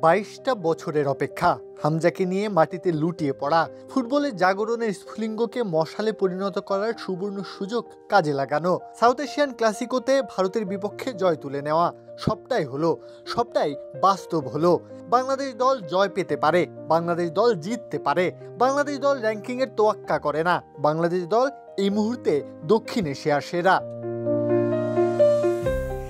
22টা বছরের অপেক্ষা, হামজাকে নিয়ে মাটিতে লুটিয়ে পড়া, ফুটবলের জাগরণের স্ফুলিঙ্গকে মশালে পরিণত করার সুবর্ণ সুযোগ কাজে লাগানো, সাউথ এশিয়ান ক্লাসিকোতে ভারতের বিপক্ষে জয় তুলে নেওয়া, সবটাই হলো, সবটাই বাস্তব হলো। বাংলাদেশ দল জয় পেতে পারে, বাংলাদেশ দল জিততে পারে, বাংলাদেশ দল র্যাঙ্কিংয়ের তোয়াক্কা করে না, বাংলাদেশ দল এই মুহূর্তে দক্ষিণ এশিয়ার সেরা।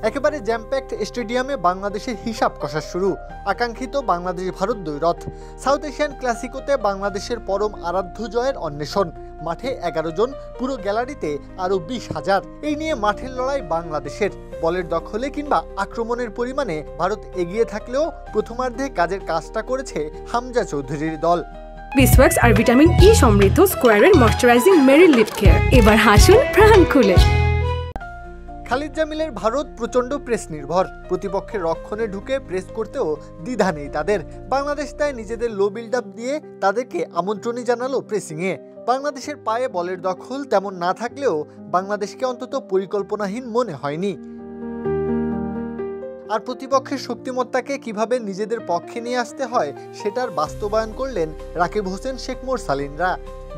একেবারে জ্যামপ্যাক্ট স্টেডিয়ামে বাংলাদেশের হিসাব কষা শুরু, আকাঙ্ক্ষিত বাংলাদেশ ভারত দ্বৈরথ। সাউথ এশিয়ান ক্লাসিকোতে বাংলাদেশের পরম আরাধ্য জয়ের অন্বেষণ, মাঠে 11 জন, পুরো গ্যালারিতে আরো 20,000। এই নিয়ে মাঠের লড়াই বাংলাদেশের। বলের দখলে কিংবা আক্রমণের পরিমাণে ভারত এগিয়ে থাকলেও প্রথমার্ধে কাজের কাজটা করেছে হামজা চৌধুরীর দল। বিসওয়াক্স আর ভিটামিন ই সমৃদ্ধ স্কোয়ারের ময়শ্চারাইজিং মেরি লিপ কেয়ার, এবার হাসুন প্রাণ খুলে। খালিদ জামিলের ভারত প্রচণ্ড প্রেস নির্ভর, প্রতিপক্ষের রক্ষণে ঢুকে প্রেস করতেও দ্বিধা নেই তাদের। বাংলাদেশ তাই নিজেদের লো বিল্ড আপ দিয়ে তাদেরকে আমন্ত্রণই জানালো প্রেসিংয়ে। বাংলাদেশের পায়ে বলের দখল তেমন না থাকলেও বাংলাদেশকে অন্তত পরিকল্পনাহীন মনে হয়নি। আর প্রতিপক্ষের শক্তিমত্তাকে কিভাবে নিজেদের পক্ষে নিয়ে আসতে হয় সেটার বাস্তবায়ন করলেন রাকিব হোসেন, শেখ মোরসালিনরা।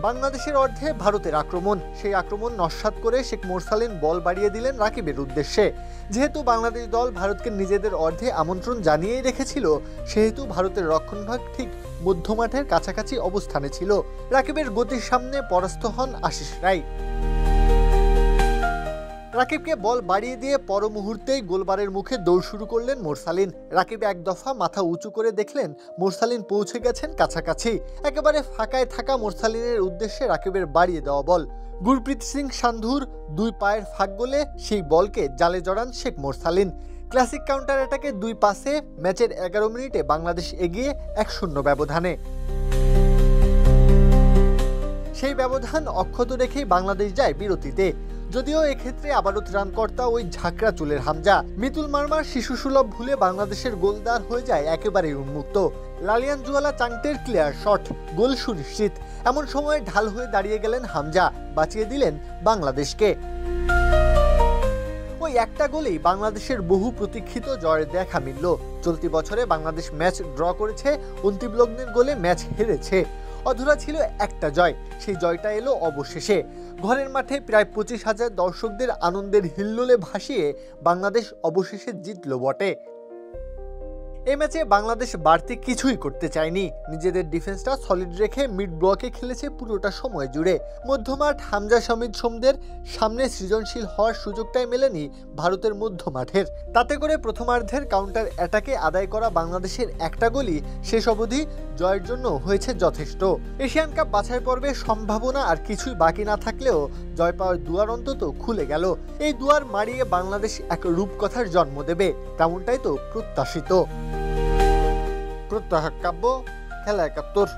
বাংলাদেশের অর্ধে ভারতের আক্রমণ, সেই আক্রমণ নস্যাৎ করে শেখ মোরসালিন বল বাড়িয়ে দিলেন রাকিবের উদ্দেশ্যে। যেহেতু বাংলাদেশ দল ভারতকে নিজেদের অর্ধে আমন্ত্রণ জানিয়েই রেখেছিল, সেহেতু ভারতের রক্ষণভাগ ঠিক মধ্যমাঠের কাছাকাছি অবস্থানে ছিল। রাকিবের গতির সামনে পরাস্ত হন আশিস রায়। রাকিবকে বল বাড়িয়ে দিয়ে পর মুহূর্তেই গোলবারের মুখে দৌড় শুরু করলেন মোরসালিন। রাকিব এক দফা মাথা উঁচু করে দেখলেন মোরসালিন পৌঁছে গেছেন কাছাকাছি। একেবারে ফাঁকায় থাকা মোরসালিনের উদ্দেশ্যে রাকিবের বাড়িয়ে দেওয়া বল। গুরপ্রীত সিং সান্ধুর দুই পায়ের ফাঁক গোলে সেই বলকে জালে জড়ান শেখ মোরসালিন। ক্লাসিক কাউন্টার অ্যাটাকে দুই পাসে ম্যাচের 11 মিনিটে বাংলাদেশ এগিয়ে 1-0 ব্যবধানে। সেই ব্যবধান অক্ষত রেখেই বাংলাদেশ যায় বিরতিতে। যদিও এক্ষেত্রে আবারও ত্রাণকর্তা ওই ঝাঁকড়া চুলের হামজা। মিতুল মার্মার শিশুসুলভ ভুলে বাংলাদেশের গোলদার হয়ে যায় একেবারেই উন্মুক্ত। লালিয়ান জুয়ালা চাংটের ক্লিয়ার শট, গোল সুনিশ্চিত। এমন সময় ঢাল হয়ে দাঁড়িয়ে গেলেন হামজা, বাঁচিয়ে দিলেন বাংলাদেশকে। ওই একটা গোলেই বাংলাদেশের বহু প্রতীক্ষিত জয়ের দেখা মিলল। চলতি বছরে বাংলাদেশ ম্যাচ ড্র করেছে, অন্তিম লগ্নের গোলে ম্যাচ হেরেছে। অধুরা ছিল একটা জয়, সেই জয়টা এলো অবশেষে। ঘরের মাঠে প্রায় 25,000 দর্শকদের আনন্দের হিল্লোলে ভাসিয়ে বাংলাদেশ অবশেষে জিতল বটে। এই ম্যাচে বাংলাদেশ বাড়তি কিছুই করতে চায়নি। নিজেদের ডিফেন্সটা সলিড রেখে মিড ব্লকে খেলেছে পুরোটা সময় জুড়ে। মধ্যমাঠ হামজা সমিত সোমদের সামনে সৃজনশীল হওয়ার সুযোগটাই মেলেনি ভারতের মধ্যমাঠের। তাতে করে প্রথমার্ধের কাউন্টার অ্যাটাকে আদায় করা বাংলাদেশের একটা গোলই শেষ অবধি জয়ের জন্য হয়েছে যথেষ্ট। এশিয়ান কাপ বাছাই পর্বে সম্ভাবনা আর কিছুই বাকি না থাকলেও জয় পাওয়ার দুয়ার অন্তত খুলে গেল। এই দুয়ার মারিয়ে বাংলাদেশ এক রূপকথার জন্ম দেবে, তেমনটাই তো প্রত্যাশিত। প্রত্যাহার কাব্য, খেলা 71।